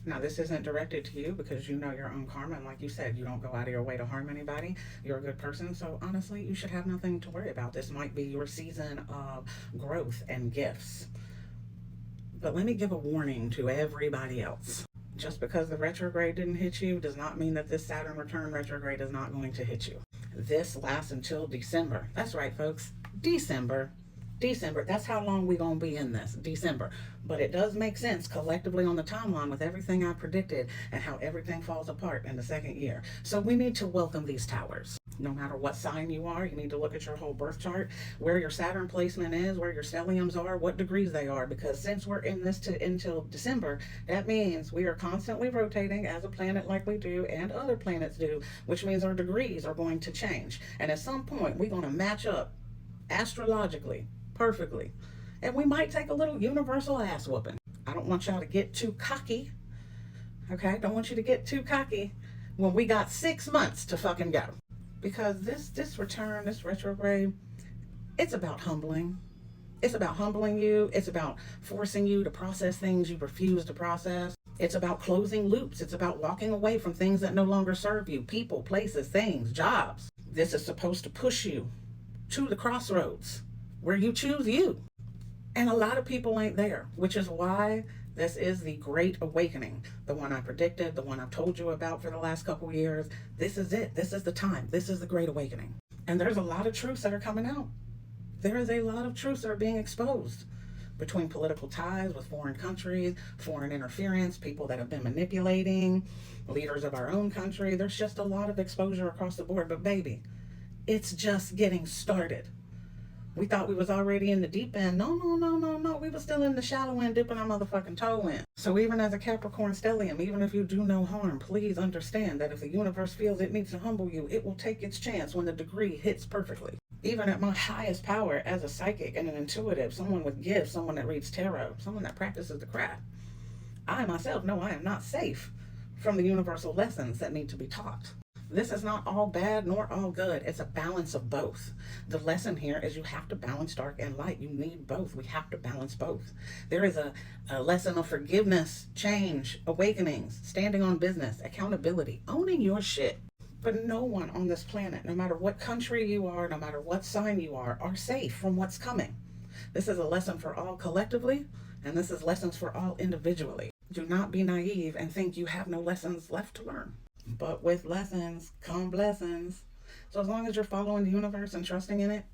Now, this isn't directed to you because you know your own karma. And like you said, you don't go out of your way to harm anybody. You're a good person. So honestly, you should have nothing to worry about. This might be your season of growth and gifts. But let me give a warning to everybody else. Just because the retrograde didn't hit you does not mean that this Saturn return retrograde is not going to hit you. This lasts until December. That's right, folks. December. That's how long we're going to be in this. December. But it does make sense collectively on the timeline with everything I predicted and how everything falls apart in the second year. So we need to welcome these towers. No matter what sign you are, you need to look at your whole birth chart, where your Saturn placement is, where your stelliums are, what degrees they are, because since we're in this until December, that means we are constantly rotating as a planet like we do and other planets do, which means our degrees are going to change. And at some point, we're going to match up astrologically, perfectly. And we might take a little universal ass whooping. I don't want y'all to get too cocky. Okay? Don't want you to get too cocky when we got 6 months to fucking go. Because this return, this retrograde, it's about humbling. It's about humbling you. It's about forcing you to process things you refuse to process. It's about closing loops. It's about walking away from things that no longer serve you. People, places, things, jobs. This is supposed to push you to the crossroads where you choose you. And a lot of people ain't there, which is why this is the Great Awakening, the one I predicted, the one I've told you about for the last couple years. This is it. This is the time. This is the Great Awakening. And there's a lot of truths that are coming out. There is a lot of truths that are being exposed between political ties with foreign countries, foreign interference, people that have been manipulating, leaders of our own country. There's just a lot of exposure across the board. But baby, it's just getting started. We thought we was already in the deep end. No. We were still in the shallow end, dipping our motherfucking toe in. So even as a Capricorn stellium, even if you do no harm, please understand that if the universe feels it needs to humble you, it will take its chance when the degree hits perfectly. Even at my highest power as a psychic and an intuitive, someone with gifts, someone that reads tarot, someone that practices the craft, I myself know I am not safe from the universal lessons that need to be taught. This is not all bad nor all good. It's a balance of both. The lesson here is you have to balance dark and light. You need both. We have to balance both. There is a lesson of forgiveness, change, awakenings, standing on business, accountability, owning your shit. But no one on this planet, no matter what country you are, no matter what sign you are safe from what's coming. This is a lesson for all collectively, and this is lessons for all individually. Do not be naive and think you have no lessons left to learn. But with lessons come blessings. So as long as you're following the universe and trusting in it,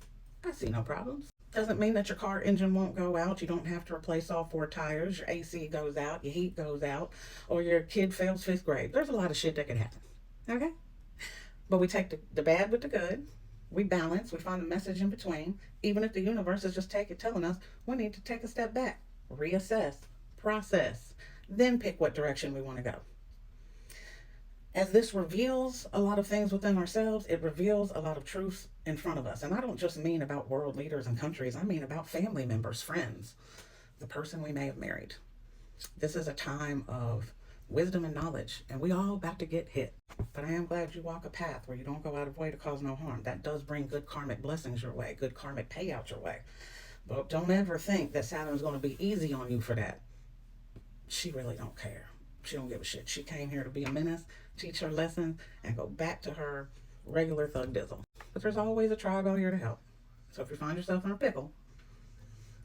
I see no problems. Doesn't mean that your car engine won't go out. You don't have to replace all 4 tires. Your AC goes out, your heat goes out, or your kid fails 5th grade. There's a lot of shit that could happen. Okay? But we take the bad with the good. We balance. We find the message in between. Even if the universe is just telling us we need to take a step back, reassess, process, then pick what direction we want to go. As this reveals a lot of things within ourselves, it reveals a lot of truths in front of us. And I don't just mean about world leaders and countries. I mean about family members, friends, the person we may have married. This is a time of wisdom and knowledge, and we all about to get hit. But I am glad you walk a path where you don't go out of way to cause no harm. That does bring good karmic blessings your way, good karmic payouts your way. But don't ever think that Saturn's going to be easy on you for that. She really don't care. She don't give a shit. She came here to be a menace, teach her lessons, and go back to her regular thug dizzle. But there's always a tribe out here to help. So if you find yourself in a pickle,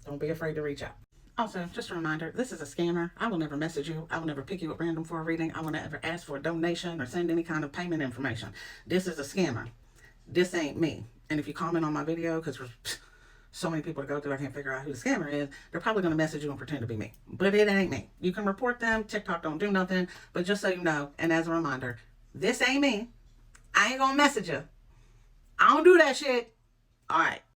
don't be afraid to reach out. Also, just a reminder, this is a scammer. I will never message you. I will never pick you at random for a reading. I will never ask for a donation or send any kind of payment information. This is a scammer. This ain't me. And if you comment on my video, because so many people to go through, I can't figure out who the scammer is, they're probably going to message you and pretend to be me. But it ain't me. You can report them. TikTok don't do nothing. But just so you know, and as a reminder, this ain't me. I ain't going to message you. I don't do that shit. All right.